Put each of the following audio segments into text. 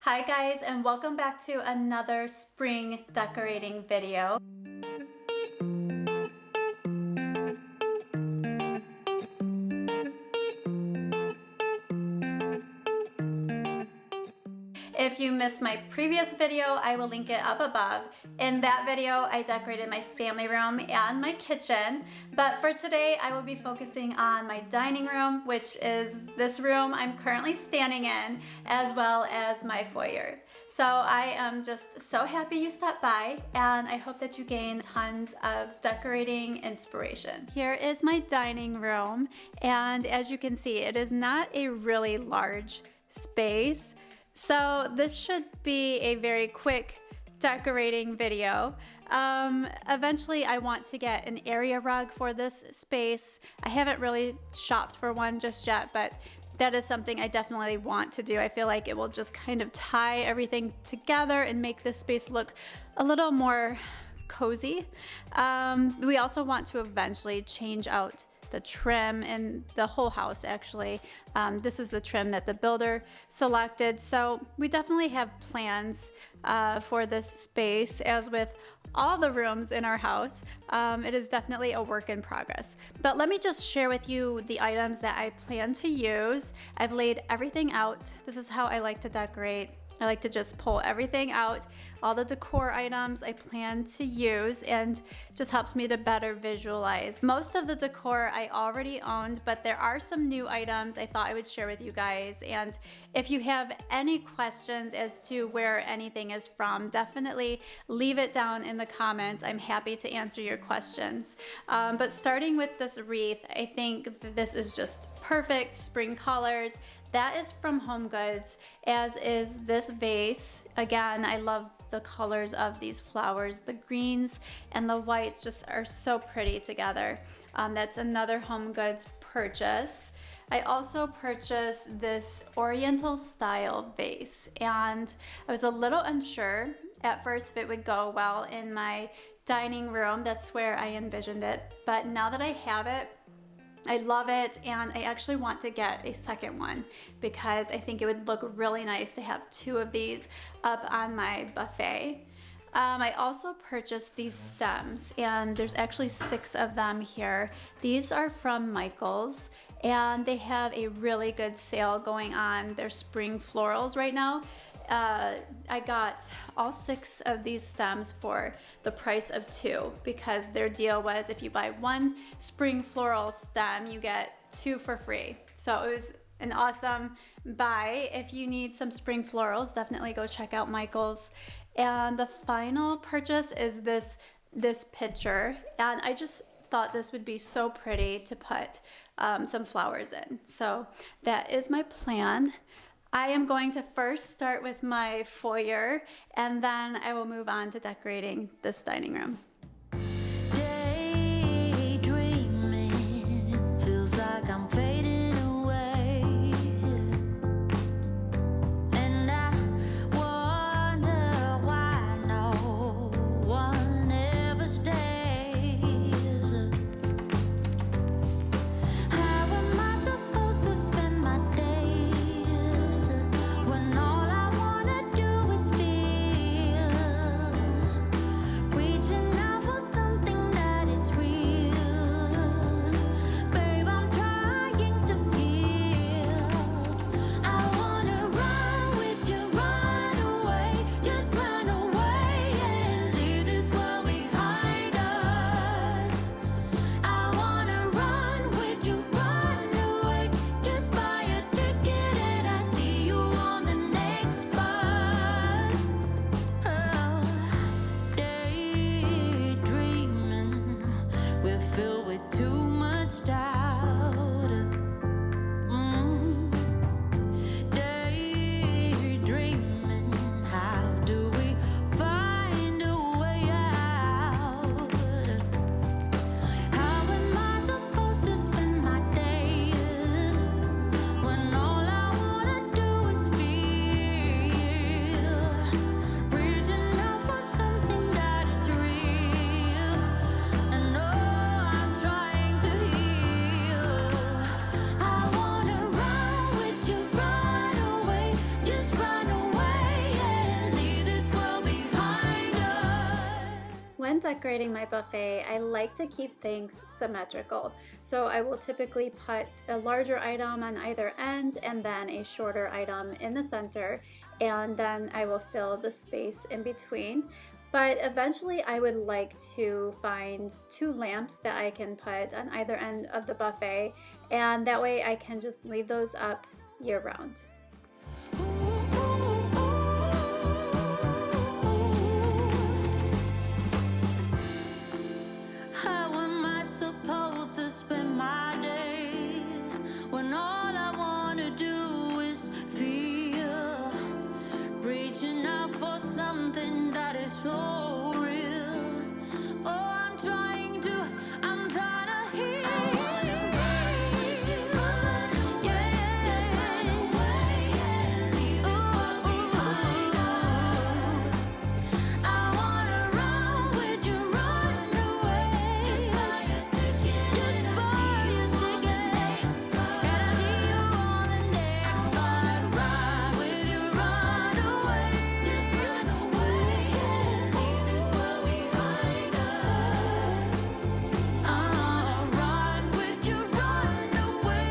Hi guys, and welcome back to another spring decorating video. If you missed my previous video, I will link it up above. In that video, I decorated my family room and my kitchen, but for today, I will be focusing on my dining room, which is this room I'm currently standing in, as well as my foyer. So I am just so happy you stopped by, and I hope that you gain tons of decorating inspiration. Here is my dining room, and as you can see, it is not a really large space. So this should be a very quick decorating video. Eventually I want to get an area rug for this space. I haven't really shopped for one just yet, but that is something I definitely want to do. I feel like it will just kind of tie everything together and make this space look a little more cozy. We also want to eventually change out the trim in the whole house actually. This is the trim that the builder selected. So we definitely have plans for this space. As with all the rooms in our house, it is definitely a work in progress. But let me just share with you the items that I plan to use. I've laid everything out. This is how I like to decorate. I like to just pull everything out, all the decor items I plan to use, and it just helps me to better visualize. Most of the decor I already owned, but there are some new items I thought I would share with you guys. And if you have any questions as to where anything is from, definitely leave it down in the comments. I'm happy to answer your questions. But starting with this wreath, I think this is just perfect spring colors. That is from Home Goods, as is this vase. Again, I love the colors of these flowers. The greens and the whites just are so pretty together. That's another Home Goods purchase. I also purchased this Oriental style vase, and I was a little unsure at first if it would go well in my dining room. That's where I envisioned it, but now that I have it, I love it, and I actually want to get a second one because I think it would look really nice to have two of these up on my buffet. I also purchased these stems, and there's actually 6 of them here. These are from Michael's, and they have a really good sale going on. They're spring florals right now. I got all 6 of these stems for the price of 2 because their deal was if you buy 1 spring floral stem, you get 2 for free. So it was an awesome buy. If you need some spring florals, definitely go check out Michael's. And the final purchase is this pitcher, and I just thought this would be so pretty to put some flowers in. So that is my plan. I am going to first start with my foyer, and then I will move on to decorating this dining room. Daydreaming feels like I'm fading away, and I wonder why no one ever stays. How am I supposed to spend my days when all I wanna do is feel, reaching out when decorating my buffet, I like to keep things symmetrical. So I will typically put a larger item on either end and then a shorter item in the center, and then I will fill the space in between. But eventually I would like to find 2 lamps that I can put on either end of the buffet, and that way I can just leave those up year round. How am I supposed to spend my days when all I wanna do is feel, reaching out for something that is so real. Oh, I'm trying to heal. I wanna run with you, yeah. Leave this world behind us. I wanna run with you, run away. Just buy a ticket and I'll see you on the next bus. And I'll see you on the next bus. Ride with you, run away. Just run away and leave this world behind us. Run with you, run away.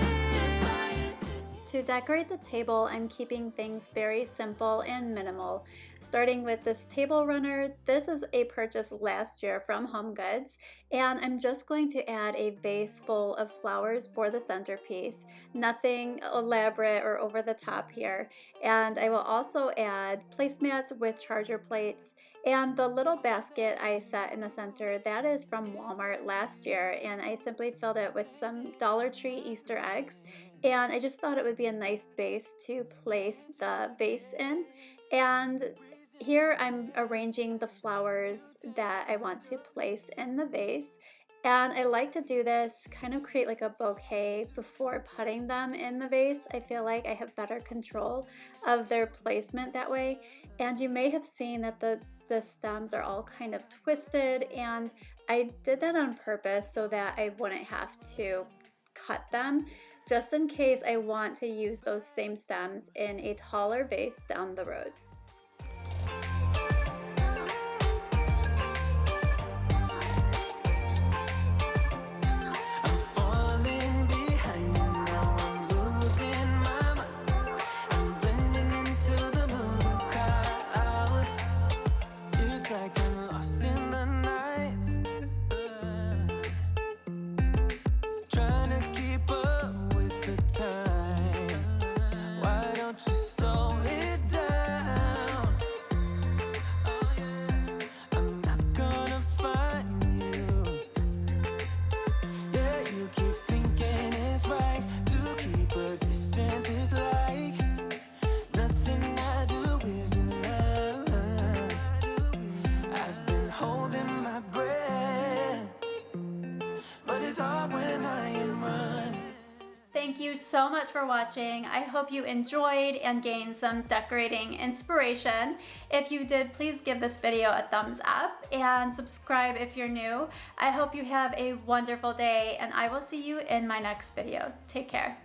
To decorate the table, I'm keeping things very simple and minimal. Starting with this table runner, this is a purchase last year from Home Goods, and I'm just going to add a vase full of flowers for the centerpiece. Nothing elaborate or over the top here. And I will also add placemats with charger plates, and the little basket I set in the center, that is from Walmart last year, and I simply filled it with some Dollar Tree Easter eggs, and I just thought it would be a nice base to place the vase in. And here I'm arranging the flowers that I want to place in the vase, and I like to do this, kind of create like a bouquet before putting them in the vase. I feel like I have better control of their placement that way. And you may have seen that the stems are all kind of twisted, and I did that on purpose so that I wouldn't have to cut them, just in case I want to use those same stems in a taller vase down the road. I'm falling behind you now, I'm losing my mind. I'm blending into the moving crowd. It's like I'm lost in the night. Trying to keep up with the time. Why don't you slow it down? I'm not gonna find you. Yeah, you keep thinking it's right to keep a distance. It's like nothing I do is enough. I've been holding my breath, but it's hard when I am running. Thank you so much for watching. I hope you enjoyed and gained some decorating inspiration. If you did, please give this video a thumbs up and subscribe if you're new. I hope you have a wonderful day, and I will see you in my next video. Take care.